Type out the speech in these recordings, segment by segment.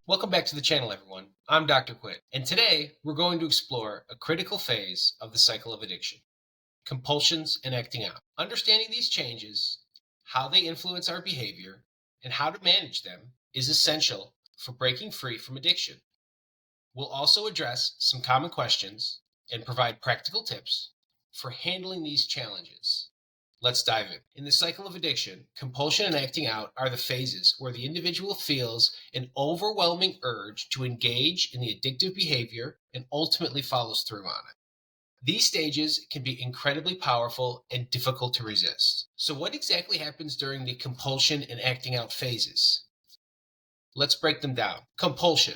Welcome back to the channel, everyone. I'm Dr. Quinn, and today we're going to explore a critical phase of the cycle of addiction: compulsions and acting out. Understanding these changes, how they influence our behavior, and how to manage them is essential for breaking free from addiction. We'll also address some common questions and provide practical tips for handling these challenges. Let's dive in. In the cycle of addiction, compulsion and acting out are the phases where the individual feels an overwhelming urge to engage in the addictive behavior and ultimately follows through on it. These stages can be incredibly powerful and difficult to resist. So, what exactly happens during the compulsion and acting out phases? Let's break them down. Compulsion.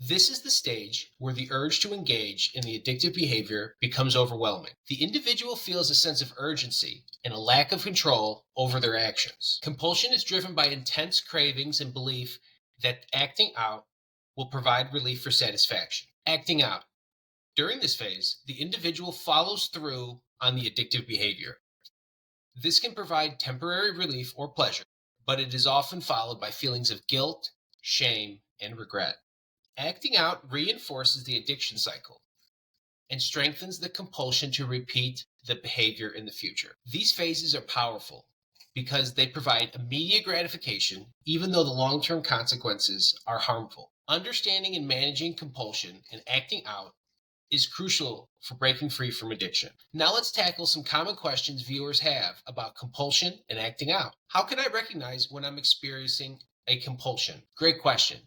This is the stage where the urge to engage in the addictive behavior becomes overwhelming. The individual feels a sense of urgency and a lack of control over their actions. Compulsion is driven by intense cravings and belief that acting out will provide relief or satisfaction. Acting out. During this phase, the individual follows through on the addictive behavior. This can provide temporary relief or pleasure, but it is often followed by feelings of guilt, shame, and regret. Acting out reinforces the addiction cycle and strengthens the compulsion to repeat the behavior in the future. These phases are powerful because they provide immediate gratification, even though the long-term consequences are harmful. Understanding and managing compulsion and acting out is crucial for breaking free from addiction. Now let's tackle some common questions viewers have about compulsion and acting out. How can I recognize when I'm experiencing a compulsion? Great question.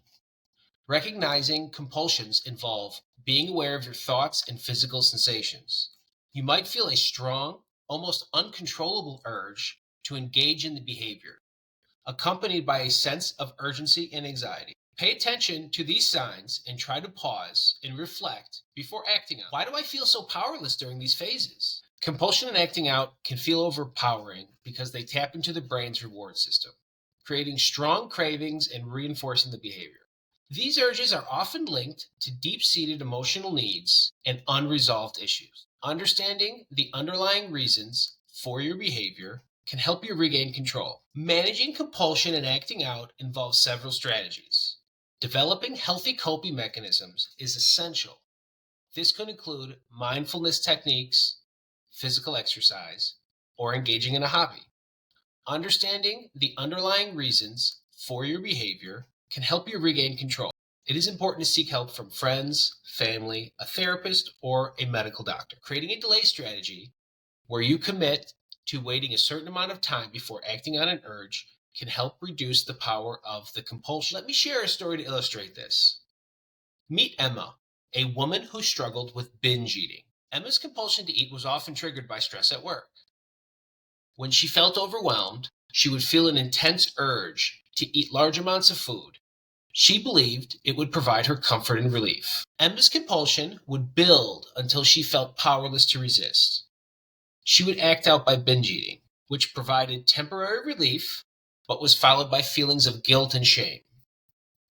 Recognizing compulsions involve being aware of your thoughts and physical sensations. You might feel a strong, almost uncontrollable urge to engage in the behavior, accompanied by a sense of urgency and anxiety. Pay attention to these signs and try to pause and reflect before acting out. Why do I feel so powerless during these phases? Compulsion and acting out can feel overpowering because they tap into the brain's reward system, creating strong cravings and reinforcing the behavior. These urges are often linked to deep-seated emotional needs and unresolved issues. Understanding the underlying reasons for your behavior can help you regain control. Managing compulsion and acting out involves several strategies. Developing healthy coping mechanisms is essential. This could include mindfulness techniques, physical exercise, or engaging in a hobby. Understanding the underlying reasons for your behavior can help you regain control. It is important to seek help from friends, family, a therapist, or a medical doctor. Creating a delay strategy where you commit to waiting a certain amount of time before acting on an urge can help reduce the power of the compulsion. Let me share a story to illustrate this. Meet Emma, a woman who struggled with binge eating. Emma's compulsion to eat was often triggered by stress at work. When she felt overwhelmed, she would feel an intense urge to eat large amounts of food. She believed it would provide her comfort and relief. Emma's compulsion would build until she felt powerless to resist. She would act out by binge eating, which provided temporary relief, but was followed by feelings of guilt and shame.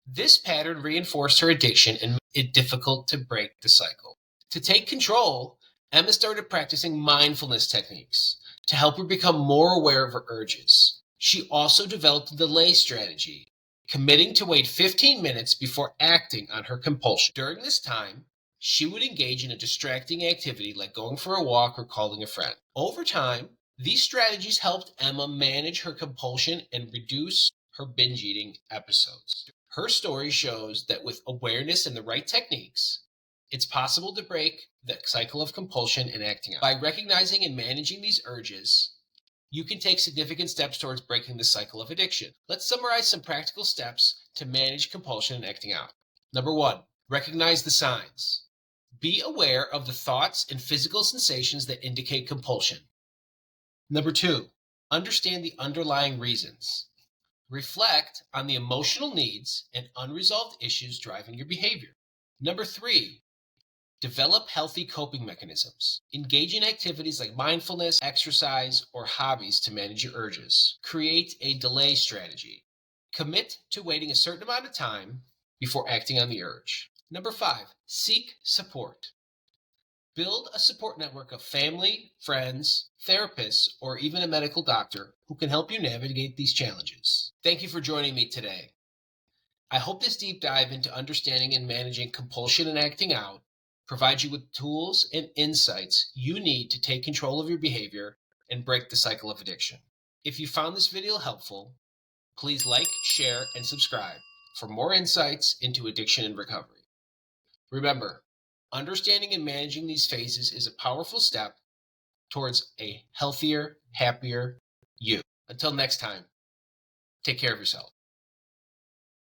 This pattern reinforced her addiction and made it difficult to break the cycle. To take control, Emma started practicing mindfulness techniques to help her become more aware of her urges. She also developed a delay strategy, committing to wait 15 minutes before acting on her compulsion. During this time, she would engage in a distracting activity like going for a walk or calling a friend. Over time, these strategies helped Emma manage her compulsion and reduce her binge eating episodes. Her story shows that with awareness and the right techniques, it's possible to break the cycle of compulsion and acting out. By recognizing and managing these urges, you can take significant steps towards breaking the cycle of addiction. Let's summarize some practical steps to manage compulsion and acting out. Number 1, recognize the signs. Be aware of the thoughts and physical sensations that indicate compulsion. Number 2, understand the underlying reasons. Reflect on the emotional needs and unresolved issues driving your behavior. Number 3, develop healthy coping mechanisms. Engage in activities like mindfulness, exercise, or hobbies to manage your urges. Create a delay strategy. Commit to waiting a certain amount of time before acting on the urge. Number 5, seek support. Build a support network of family, friends, therapists, or even a medical doctor who can help you navigate these challenges. Thank you for joining me today. I hope this deep dive into understanding and managing compulsion and acting out provides you with tools and insights you need to take control of your behavior and break the cycle of addiction. If you found this video helpful, please like, share, and subscribe for more insights into addiction and recovery. Remember, understanding and managing these phases is a powerful step towards a healthier, happier you. Until next time, take care of yourself.